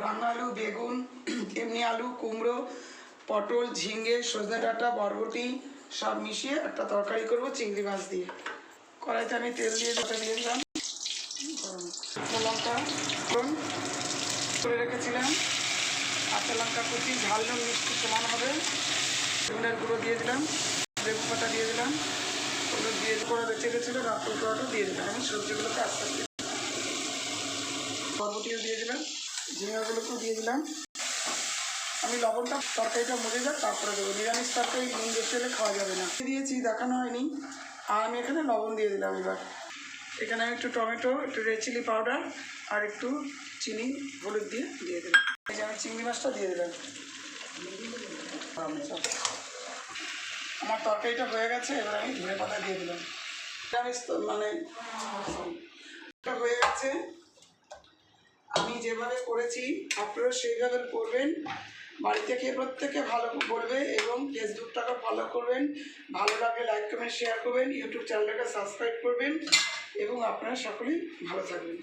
রান্না আলু, বেগুন, এমনি আলু, কুমড়ো, পটল, ঝিঙে, সজনে ডাঁটা, বরবটি সব মিশিয়ে একটা তরকারি করব চিংড়ি মাছ দিয়ে। কড়াইতে আমি তেল দিয়ে দিলাম, লঙ্কা করে রেখেছিলাম, কাঁচা লঙ্কা কুচি, ঝাল নুন মিষ্টি সমান হবে, ধনের গুঁড়ো দিয়ে দিলাম, লেবু পাতা দিয়ে দিলাম, হলুদ দিয়ে করে বেঁচে গেছিলো রাত্রে করাটা দিয়ে দিলাম। আমি সবজিগুলোকে আস্তে আস্তে বরবটিও দিয়ে দিলাম, ঝিঙাগুলোকেও দিয়ে দিলাম। আমি লবণটা তরকারিটা মজে যাক তারপরে দেবো, নিরামিষ তরকারি নুন বেশি হলে খাওয়া যাবে না। দিয়েছি দেখানো হয়নি, আর আমি এখানে লবণ দিয়ে দিলাম। এবার এখানে আমি একটু টমেটো, একটু রেড চিলি পাউডার আর একটু চিনি হলুদ দিয়ে দিলাম। এই যে আমি চিংড়ি মাছটা দিয়ে দিলাম। আমার তরকারিটা হয়ে গেছে, এবার আমি ধনে পাতা দিয়ে দিলাম। নিরামিষ মানে হয়ে গেছে। আমি যেভাবে করেছি আপনারা সেইভাবে করবেন, বাড়িতে খেয়ে প্রত্যেকে ভালো বলবে এবং ফেসবুকটাকে ফলো করবেন। ভালো লাগলে লাইক কমেন্ট শেয়ার করবেন, ইউটিউব চ্যানেলটাকে সাবস্ক্রাইব করবেন এবং আপনারা সকলেই ভালো থাকবেন।